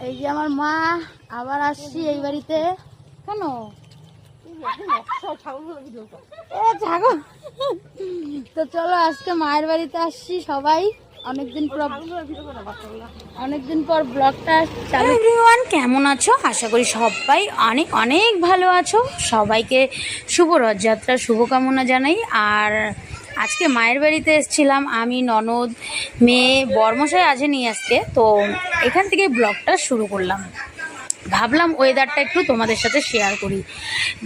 এই যে আমার মা আবার আসছি এই বাড়িতে। কেন ছাগল? তো চলো আজকে মায়ের বাড়িতে আসছি সবাই, অনেকদিন পর ব্লগটা চালু। এভরিওয়ান, কেমন আছো? আশা করি সবাই অনেক অনেক ভালো আছো। সবাইকে শুভ রথযাত্রার শুভকামনা জানাই। আর আজকে মায়ের বাড়িতে এসেছিলাম আমি, ননদ, মেয়ে, বরমশাই আসেনি আজকে, তো এখান থেকে ব্লগটা শুরু করলাম। ভাবলাম ওয়েদারটা একটু তোমাদের সাথে শেয়ার করি।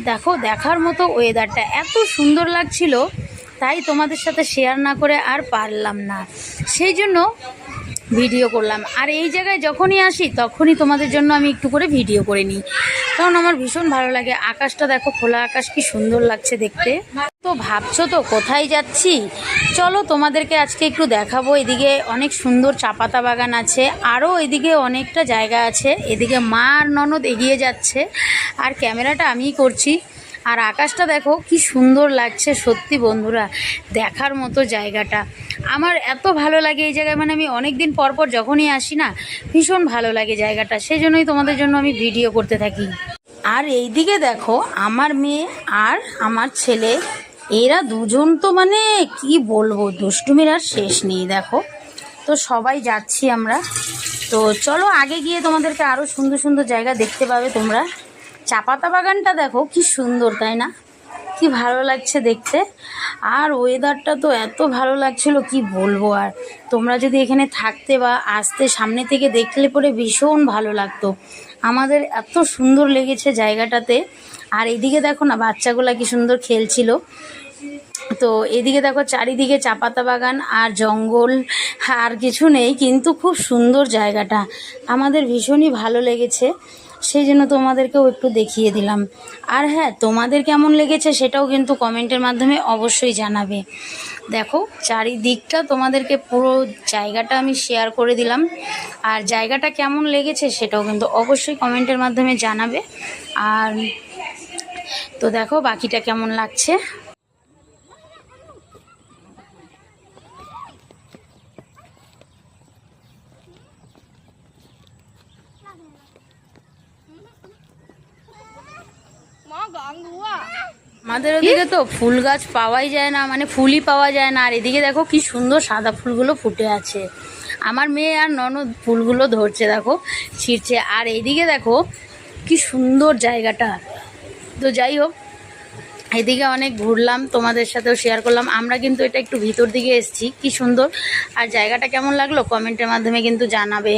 দেখো, দেখার মতো ওয়েদারটা এত সুন্দর লাগছিল, তাই তোমাদের সাথে শেয়ার না করে আর পারলাম না, সেই জন্য ভিডিও করলাম। আর এই জায়গায় যখনই আসি তখনই তোমাদের জন্য আমি একটু করে ভিডিও করে নিই, কারণ আমার ভীষণ ভালো লাগে। আকাশটা দেখো, খোলা আকাশ, কি সুন্দর লাগছে দেখতে। তো ভাবছো তো কোথায় যাচ্ছি? চলো তোমাদেরকে আজকে একটু দেখাবো। এদিকে অনেক সুন্দর চা পাতা বাগান আছে, আরও এদিকে অনেকটা জায়গা আছে। এদিকে মা আর ননদ এগিয়ে যাচ্ছে, আর ক্যামেরাটা আমিই করছি। আর আকাশটা দেখো কি সুন্দর লাগছে, সত্যি বন্ধুরা দেখার মতো জায়গাটা। আমার এত ভালো লাগে এই জায়গায়, মানে আমি অনেক দিন পর পর যখনই আসি না, ভীষণ ভালো লাগে জায়গাটা, সেই জন্যই তোমাদের জন্য আমি ভিডিও করতে থাকি। আর এইদিকে দেখো আমার মেয়ে আর আমার ছেলে, এরা দুজন তো মানে কি বলবো, দুষ্টুমির আর শেষ নেই। দেখো, তো সবাই যাচ্ছি আমরা। তো চলো আগে গিয়ে তোমাদেরকে আরও সুন্দর সুন্দর জায়গা দেখতে পাবে তোমরা। চা পাতা বাগানটা দেখো কি সুন্দর, তাই না? কি ভালো লাগছে দেখতে। আর ওয়েদারটা তো এত ভালো লাগছিল, কি বলবো। আর তোমরা যদি এখানে থাকতে বা আসতে, সামনে থেকে দেখলে পরে ভীষণ ভালো লাগতো। আমাদের এত সুন্দর লেগেছে জায়গাটাতে। আর এদিকে দেখো না, বাচ্চাগুলা কি সুন্দর খেলছিল। তো এদিকে দেখো চারিদিকে চা পাতা বাগান আর জঙ্গল, আর কিছু নেই, কিন্তু খুব সুন্দর জায়গাটা। আমাদের ভীষণই ভালো লেগেছে, সেই জন্য তোমাদেরকেও একটু দেখিয়ে দিলাম। আর হ্যাঁ, তোমাদের কেমন লেগেছে সেটাও কিন্তু কমেন্টের মাধ্যমে অবশ্যই জানাবে। দেখো চারিদিকটা তোমাদেরকে পুরো জায়গাটা আমি শেয়ার করে দিলাম, আর জায়গাটা কেমন লেগেছে সেটাও কিন্তু অবশ্যই কমেন্টের মাধ্যমে জানাবে। আর তো দেখো বাকিটা কেমন লাগছে। আমাদের ওদিকে তো ফুল গাছ পাওয়াই যায় না, মানে ফুলই পাওয়া যায় না। আর এদিকে দেখো কি সুন্দর সাদা ফুলগুলো ফুটে আছে। আমার মেয়ে আর ননদ ফুলগুলো ধরছে, দেখো ছিঁড়ছে। আর এইদিকে দেখো কি সুন্দর জায়গাটা। তো যাই হোক, এদিকে অনেক ঘুরলাম, তোমাদের সাথেও শেয়ার করলাম। আমরা কিন্তু এটা একটু ভিতর দিকে এসেছি, কি সুন্দর। আর জায়গাটা কেমন লাগলো কমেন্টের মাধ্যমে কিন্তু জানাবে।